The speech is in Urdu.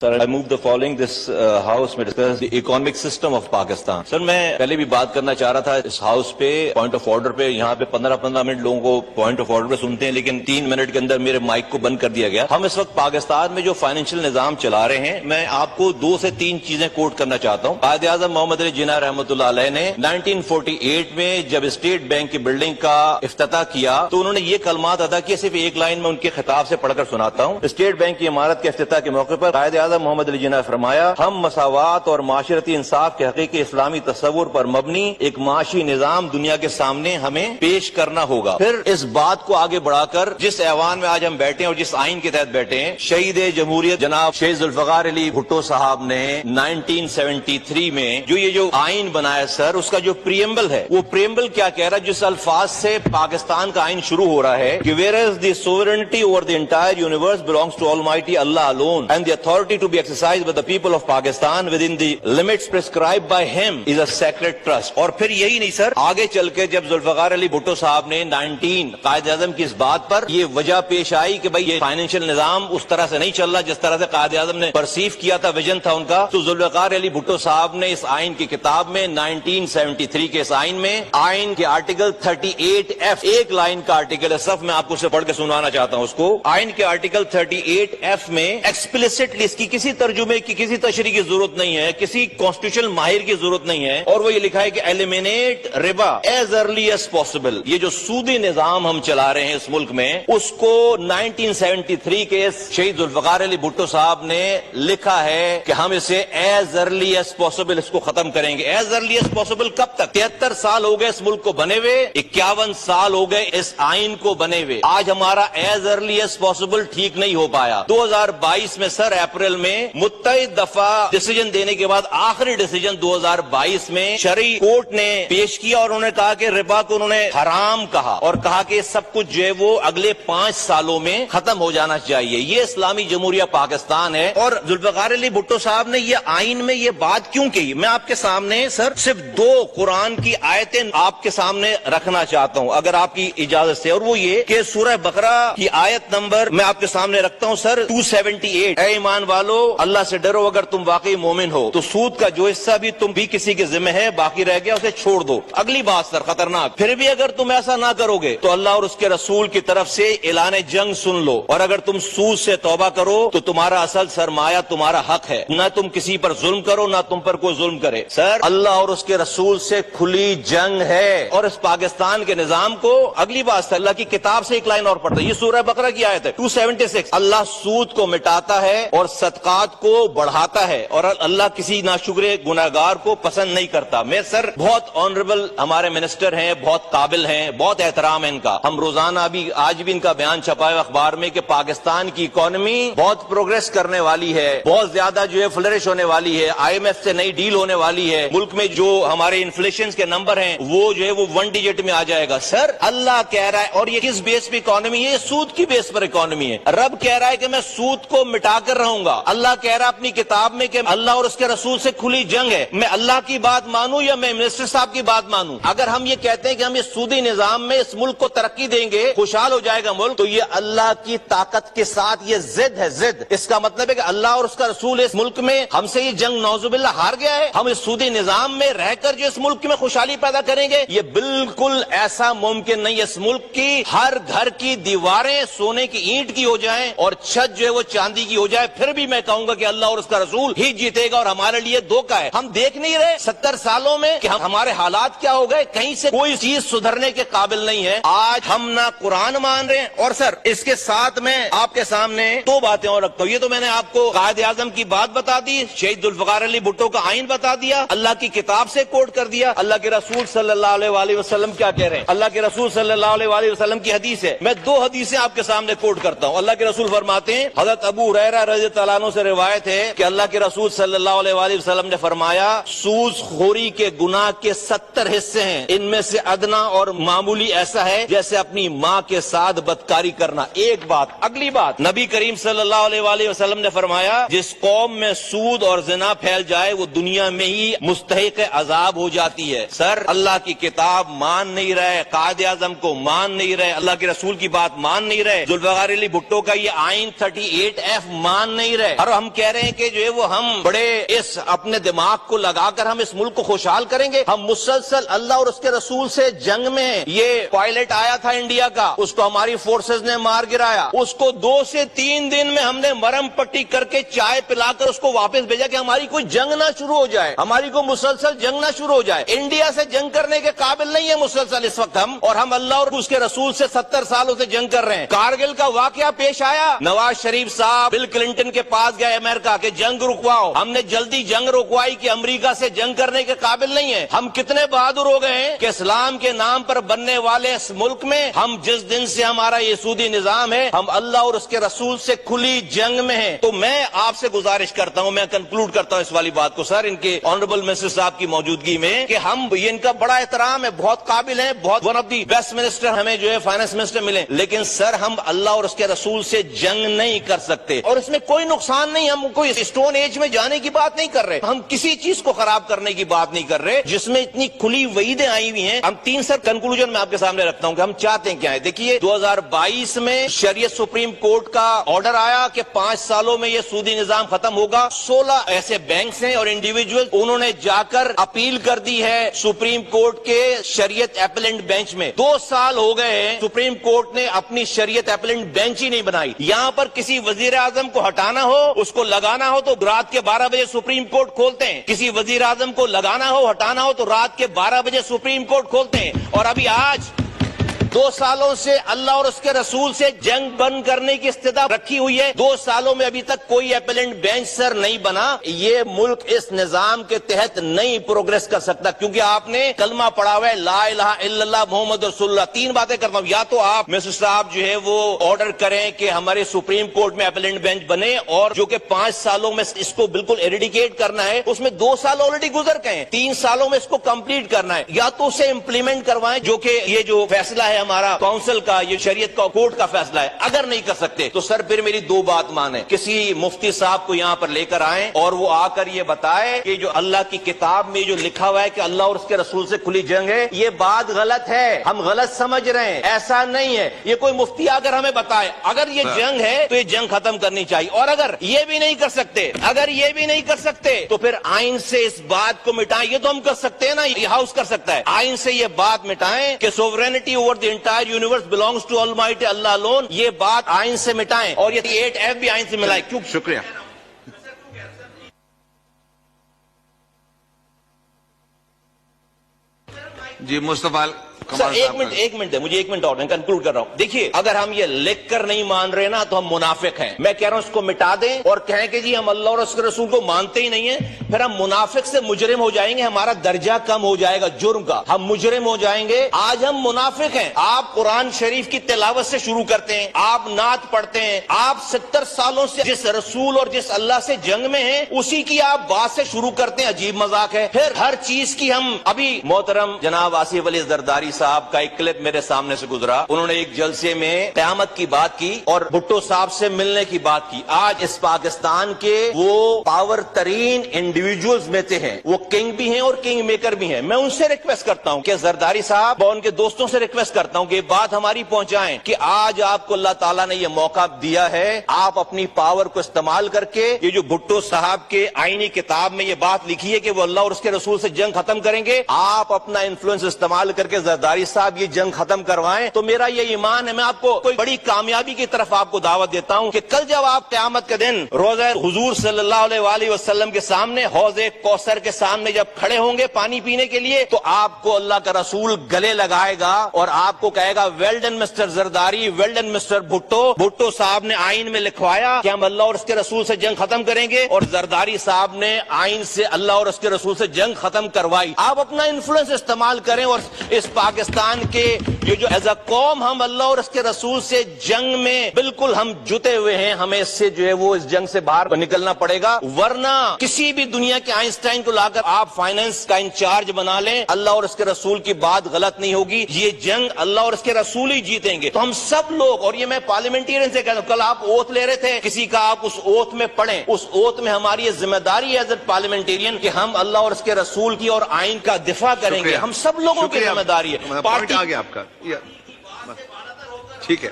Sir, I move the following. This house may discuss the economic system of Pakistan. Sir, میں پہلے بھی بات کرنا چاہ رہا تھا اس ہاؤس پہ پوائنٹ آف آرڈر پہ. یہاں پہ 15 منٹ لوگوں کو پوائنٹ آف آرڈر پہ سنتے ہیں، لیکن 3 منٹ کے اندر میرے مائک کو بند کر دیا گیا. ہم اس وقت پاکستان میں جو فائنینشیل نظام چلا رہے ہیں، میں آپ کو 2 سے 3 چیزیں کوٹ کرنا چاہتا ہوں. قائد اعظم محمد علی جناح رحمۃ اللہ علیہ نے 1948 میں جب اسٹیٹ بینک کی بلڈنگ کا افتتاح کیا تو انہوں نے یہ کلمات ادا کیے. صرف ایک لائن میں ان کے خطاب سے پڑھ کر سناتا ہوں. اسٹیٹ بینک کی عمارت کے افتتاح کے موقع پر قائد اعظم محمد علی جناح فرمایا، ہم مساوات اور معاشرتی انصاف کے حقیقی اسلامی تصور پر مبنی ایک معاشی نظام دنیا کے سامنے ہمیں پیش کرنا ہوگا. پھر اس بات کو آگے بڑھا کر جس ایوان میں آج ہم بیٹھے ہیں اور جس آئین کے تحت بیٹھے ہیں، شہید جمہوریت جناب شیخ ذوالفقار علی بھٹو صاحب نے 1973 میں جو آئین بنایا سر، اس کا جو پریمبل ہے، وہ پریمبل کیا کہہ رہا ہے؟ جس الفاظ سے پاکستان کا آئین شروع ہو رہا ہے کہ whereas the sovereignty over the entire universe belongs to Almighty Allah alone and the authority to be exercised by the people of Pakistan within the limits prescribed by him is a sacred trust. اور پھر یہی نہیں سر، آگے چل کے جب ذوالفقار علی بھٹو صاحب نے 19 قائد اعظم کی اس بات پر یہ وجہ پیش آئی کہ بھائی یہ فائنینشیل نظام اس طرح سے نہیں چل رہا جس طرح سے قائد اعظم نے پرسیو کیا تھا، ویژن تھا ان کا، تو ذوالفقار علی بھٹو صاحب نے اس آئین کی کتاب میں 1973 کے اس آئین میں آئین کے آرٹیکل 38F، ایک لائن کا آرٹیکل ہے، صرف میں آپ کو اسے پڑھ کے سنوانا چاہتا ہوں اس کو. آئین کے آرٹیکل 38F میں ایکسپلیسٹلی اس کی کسی ترجمے کی کسی تشریح کی ضرورت نہیں ہے، کسی کانسٹیٹیوشنل ماہر کی ضرورت نہیں ہے، اور وہ یہ لکھا ہے کہ ایلیمینیٹ ربا ایز ارلی ایز پاسبل. یہ جو سودی نظام ہم چلا رہے ہیں اس ملک میں، اس کو 1973 کے شہید ذوالفقار علی بھٹو صاحب نے لکھا ہے کہ ہم اسے ایز ارلی ایز پاسبل اس کو ختم کریں گے. ایز ارلی ایز پاسبل کب تک؟ 73 سال ہو گئے اس ملک کو بنے ہوئے، 51 سال ہو گئے اس آئین کو بنے ہوئے. آج ہمارا ایز ارلی ایز پاسبل ٹھیک نہیں ہو پایا. 2022 میں سر اپریل میں متعدد دفعہ ڈیسیجن دینے کے بعد آخری ڈیسیجن 2022 میں شرعی کورٹ نے پیش کیا اور انہوں نے کہا کہ ربا کو انہوں نے حرام کہا اور کہا کہ سب کچھ جو ہے وہ اگلے 5 سالوں میں ختم ہو جانا چاہیے. یہ اسلامی جمہوریہ پاکستان ہے. اور ذوالفقار علی بھٹو صاحب نے یہ آئین میں یہ بات کیوں کہی؟ میں آپ کے سامنے سر صرف 2 قرآن کی آیتیں آپ کے سامنے رکھنا چاہتا ہوں اگر آپ کی اجازت سے، اور وہ یہ کہ سورہ بقرہ کی آیت نمبر میں آپ کے سامنے رکھتا ہوں سر 278. اے ایمان والو، اللہ سے ڈرو اگر تم واقعی مومن ہو تو سود کا جو حصہ بھی تم بھی کسی کے ذمہ ہے باقی رہ گیا اسے چھوڑ دو. اگلی بات سر خطرناک، پھر بھی اگر تم ایسا نہ کرو گے تو اللہ اور اس کے رسول کی طرف سے اعلان جنگ سن لو، اور اگر تم سود سے توبہ کرو تو تمہارا اصل سرمایہ تمہارا حق ہے، نہ تم کسی پر ظلم کرو نہ تم پر کوئی ظلم کرے. سر اللہ اور اس کے رسول سے کھلی جنگ ہے اور اس پاکستان کے نظام کو. اگلی بات سر اللہ کی کتاب سے ایک لائن اور پڑھتا ہے، یہ سورہ بقرہ کی آیت ہے 276. اللہ سود کو مٹاتا ہے اور صدقات کو بڑھاتا ہے اور اللہ کسی ناشکر گناہگار کو پسند نہیں کرتا. میں سر بہت آنریبل ہمارے منسٹر ہیں، بہت قابل ہیں، بہت احترام ہے ان کا. ہم روزانہ بھی آج بھی ان کا بیان چھپا ہے اخبار میں کہ پاکستان کی اکانومی بہت پروگریس کرنے والی ہے، بہت زیادہ جو ہے فلرش ہونے والی ہے، IMF سے نئی ڈیل ہونے والی ہے، ملک میں جو ہمارے انفلیشن کے نمبر ہیں وہ جو ہے وہ 1 ڈیجٹ میں آ جائے گا. سر اللہ کہہ رہا ہے، اور یہ کس بیس پہ اکانومی ہے؟ یہ سود کی بیس پر اکانومی ہے. رب کہہ رہا ہے کہ میں سود کو مٹا کر رہوں گا. اللہ کہہ رہا ہے اپنی کتاب میں کہ اللہ اور اس کے رسول سے کھلی جنگ ہے. میں اللہ کی بات مانوں یا میں منسٹر صاحب کی بات مانوں؟ اگر ہم یہ کہتے ہیں کہ ہم اس سودی نظام میں اس ملک کو ترقی دیں گے، خوشحال ہو جائے گا ملک، تو یہ اللہ کی طاقت کے ساتھ یہ ضد ہے، ضد. اس کا مطلب ہے کہ اللہ اور اس کا رسول اس ملک میں ہم سے یہ جنگ نعوذ باللہ ہار گیا ہے. ہم اس سودی نظام میں رہ کر جو اس ملک میں خوشحالی پیدا کریں گے، یہ بالکل ایسا ممکن نہیں. اس ملک کی ہر گھر کی دیواریں سونے کی اینٹ کی ہو جائیں اور چھت جو ہے وہ چاندی کی ہو جائے، پھر بھی میں کہوں گا کہ اللہ اور اس کا رسول ہی جیتے گا. اور ہمارے لیے دھوکہ ہے. ہم دیکھ نہیں رہے 70 سالوں میں کہ ہمارے حالات کیا ہو گئے؟ کہیں سے کوئی چیز سدھرنے کے قابل نہیں ہے. آج ہم نہ قرآن مان رہے ہیں. اور سر اس کے ساتھ میں آپ کے سامنے 2 باتیں اور رکھتا ہوں. یہ تو میں نے آپ کو قائد اعظم کی بات بتا دی، شہید ذوالفقار علی بھٹو کا آئین بتا دیا، اللہ کی کتاب سے کوٹ کر دیا. اللہ کے رسول صلی اللہ علیہ وآلہ وسلم کیا کہہ رہے ہیں؟ اللہ کے رسول صلی اللہ علیہ وآلہ وسلم کی حدیث ہے. میں 2 حدیثیں آپ کے سامنے کوٹ کرتا ہوں. اللہ کے رسول فرماتے ہیں، حضرت ابو ہریرہ رضی اللہ عنہ سے روایت ہے کہ اللہ کے رسول صلی اللہ علیہ وآلہ وسلم نے فرمایا، سود خوری کے گناہ کے 70 حصے ہیں، ان میں سے ادنا اور معمولی ایسا ہے جیسے اپنی ماں کے ساتھ بدکاری کرنا. ایک بات. اگلی بات، نبی کریم صلی اللہ علیہ وآلہ وسلم نے فرمایا، جس قوم میں سود اور زنا پھیل جائے وہ دنیا میں ہی مستحق عذاب ہو جاتی ہے. سر اللہ کی کتاب مان نہیں رہے، قائد اعظم کو مان نہیں رہے، اللہ کے رسول کی بات مان نہیں رہے، ذوالفقار علی بھٹو کا یہ آئین 38F مان نہیں رہے. ہے اور ہم کہہ رہے ہیں کہ جو ہے وہ ہم بڑے اس اپنے دماغ کو لگا کر ہم اس ملک کو خوشحال کریں گے. ہم مسلسل اللہ اور اس کے رسول سے جنگ میں ہیں. یہ پائلٹ آیا تھا انڈیا کا, اس کو ہماری فورسز نے مار گرایا, اس کو 2 سے 3 دن میں ہم نے مرم پٹی کر کے چائے پلا کر اس کو واپس بھیجا کہ ہماری کوئی جنگ نہ شروع ہو جائے, ہماری کوئی مسلسل جنگ نہ شروع ہو جائے. انڈیا سے جنگ کرنے کے قابل نہیں ہے مسلسل اس وقت ہم, اور ہم اللہ اور اس کے رسول سے 70 سالوں سے جنگ کر رہے ہیں. کارگل کا واقعہ پیش آیا, نواز شریف صاحب بل کلنٹن کے پاس گئے امریکہ کہ جنگ رکواؤ, ہم نے جلدی جنگ رکوائی کہ امریکہ سے جنگ کرنے کے قابل نہیں ہے. ہم کتنے بہادر ہو گئے ہیں کہ اسلام کے نام پر بننے والے اس ملک میں ہم جس دن سے ہمارا یہ سودی نظام ہے ہم اللہ اور اس کے رسول سے کھلی جنگ میں ہیں. تو میں آپ سے گزارش کرتا ہوں, میں کنکلوڈ کرتا ہوں اس والی بات کو سر, ان کے آنریبل منسٹر صاحب کی موجودگی میں, کہ ہم یہ ان کا بڑا احترام ہے, بہت قابل ہیں, بہت one of the best minister ہمیں جو ہے فائنانس منسٹر ملے, لیکن سر ہم اللہ اور اس کے رسول سے جنگ نہیں کر سکتے. اور اس میں کوئی نقصان نہیں, ہم کوئی اسٹون ایج میں جانے کی بات نہیں کر رہے, ہم کسی چیز کو خراب کرنے کی بات نہیں کر رہے جس میں اتنی کھلی وعیدیں آئی ہوئی ہیں. ہم 3 سر کنکلوژن میں آپ کے سامنے رکھتا ہوں کہ ہم چاہتے ہیں کیا ہے. دیکھیے 2022 میں شریعت سپریم کورٹ کا آرڈر آیا کہ 5 سالوں میں یہ سودی نظام ختم ہوگا. 16 ایسے بینکس ہیں اور انڈیویجول, انہوں نے جا کر اپیل کر دی ہے سپریم کورٹ کے شریعت اپیلنٹ بینچ میں. 2 سال ہو گئے ہیں سپریم کورٹ نے اپنی شریعت اپیلنٹ بینچ ہی نہیں بنائی. یہاں پر کسی وزیر اعظم کو ہٹانا ہو, اس کو لگانا ہو تو رات کے 12 بجے سپریم کورٹ کھولتے ہیں, کسی وزیر اعظم کو لگانا ہو ہٹانا ہو تو رات کے 12 بجے سپریم کورٹ کھولتے ہیں. اور ابھی آج 2 سالوں سے اللہ اور اس کے رسول سے جنگ بند کرنے کی استدا رکھی ہوئی ہے. 2 سالوں میں ابھی تک کوئی اپیلنٹ بینچ سر نہیں بنا. یہ ملک اس نظام کے تحت نہیں پروگریس کر سکتا, کیونکہ آپ نے کلمہ پڑھا ہوا ہے لا الہ الا اللہ محمد رسول اللہ. 3 باتیں کرتا ہوں, یا تو آپ مسٹر صاحب جو ہے وہ آرڈر کریں کہ ہمارے سپریم کورٹ میں اپیلنٹ بینچ بنے, اور جو کہ 5 سالوں میں اس کو بالکل ایریڈیکیٹ کرنا ہے, اس میں 2 سال آلریڈی گزر گئے ہیں, 3 سالوں میں اس کو کمپلیٹ کرنا ہے, یا تو اسے امپلیمنٹ کروائیں جو کہ یہ جو فیصلہ ہے ہمارا کونسل کا, یہ شریعت کا کورٹ کا فیصلہ ہے. اگر نہیں کر سکتے تو سر پھر میری 2 بات مانیں, کسی مفتی صاحب کو یہاں پر لے کر آئیں اور وہ آ کر یہ بتائے کہ جو اللہ کی کتاب میں جو لکھا ہوا ہے کہ اللہ اور اس کے رسول سے کھلی جنگ ہے, یہ بات غلط ہے, ہم غلط سمجھ رہے ہیں, ایسا نہیں ہے. یہ کوئی مفتی آ کر ہمیں بتائے اگر یہ جنگ ہے تو یہ جنگ ختم کرنی چاہیے. اور اگر یہ بھی نہیں کر سکتے, اگر یہ بھی نہیں کر سکتے تو پھر آئین سے اس بات کو مٹائیں. یہ تو ہم کر سکتے ہیں نا, یہ ہاؤس کر سکتا ہے, آئین سے یہ بات مٹائیں کہ sovereignty over the entire universe belongs to Almighty Allah alone. یہ بات آئین سے مٹائیں, اور یہ 8F بھی آئین سے ملائیں. کیوں؟ شکریہ. جی مصطفیٰ سر ایک منٹ ہے, مجھے 1 منٹ اور کنکلوڈ کر رہا ہوں. دیکھیے اگر ہم یہ لکھ کر نہیں مان رہے نا تو ہم منافق ہیں. میں کہہ رہا ہوں اس کو مٹا دیں اور کہیں کہ جی ہم اللہ اور اس کے رسول کو مانتے ہی نہیں ہیں, پھر ہم منافق سے مجرم ہو جائیں گے, ہمارا درجہ کم ہو جائے گا جرم کا, ہم مجرم ہو جائیں گے. آج ہم منافق ہیں. آپ قرآن شریف کی تلاوت سے شروع کرتے ہیں, آپ نعت پڑھتے ہیں, آپ 70 سالوں سے جس رسول اور جس اللہ سے جنگ میں ہیں اسی کی آپ بات سے شروع کرتے ہیں. عجیب مذاق ہے. پھر ہر چیز کی ہم, ابھی محترم جناب آصف علی زرداری صاحب کا ایک کلپ میرے سامنے سے گزرا, انہوں نے ایک جلسے میں قیامت کی بات کی اور بھٹو صاحب سے ملنے کی بات کی. آج اس پاکستان کے وہ پاور ترین انڈیویجولز میں سے ہیں, وہ کنگ بھی ہیں اور کنگ میکر بھی ہیں. میں ان سے ریکویسٹ کرتا ہوں کہ زرداری صاحب اور ان کے دوستوں سے ریکویسٹ کرتا ہوں کہ یہ بات ہماری پہنچائیں کہ آج آپ کو اللہ تعالیٰ نے یہ موقع دیا ہے, آپ اپنی پاور کو استعمال کر کے یہ جو بھٹو صاحب کے آئینی کتاب میں یہ بات لکھی ہے کہ وہ اللہ اور اس کے رسول سے جنگ ختم کریں گے, آپ اپنا انفلوئنس استعمال کر کے زرداری صاحب یہ جنگ ختم کروائیں. تو میرا یہ ایمان ہے, میں آپ کو کوئی بڑی کامیابی کی طرف آپ کو دعوت دیتا ہوں کہ کل جب آپ قیامت کے دن روزہ حضور صلی اللہ علیہ وآلہ وسلم کے سامنے حوض کوثر کے سامنے جب کھڑے ہوں گے پانی پینے کے لیے, تو آپ کو اللہ کا رسول گلے لگائے گا اور آپ کو کہے گا well done mister Zardari, well done mister Bhutto. Bhutto صاحب نے آئین میں لکھوایا کہ ہم اللہ اور اس کے رسول سے جنگ ختم کریں گے, اور زرداری صاحب نے آئین سے اللہ اور اس کے رسول سے جنگ ختم کروائی. آپ اپنا انفلوئنس استعمال کریں اور اس پاکستان کے یہ جو ایز اے قوم ہم اللہ اور اس کے رسول سے جنگ میں بالکل ہم جتے ہوئے ہیں, ہمیں اس سے جو ہے وہ اس جنگ سے باہر نکلنا پڑے گا, ورنہ کسی بھی دنیا کے آئنسٹائن کو لا کر آپ فائنانس کا انچارج بنا لیں, اللہ اور اس کے رسول کی بات غلط نہیں ہوگی. یہ جنگ اللہ اور اس کے رسول ہی جیتیں گے. تو ہم سب لوگ, اور یہ میں پارلیمنٹرین سے کہتا ہوں, کل آپ اوتھ لے رہے تھے کسی کا, آپ اس اوتھ میں پڑھیں, اس اوتھ میں ہماری یہ ذمہ داری ہے ایز اے پارلیمنٹرین کہ ہم اللہ اور اس کے رسول کی اور آئین کا دفاع کریں گے. ہم سب لوگوں کی ذمہ داری ہے. پارٹی آ گیا آپ کا, ٹھیک ہے.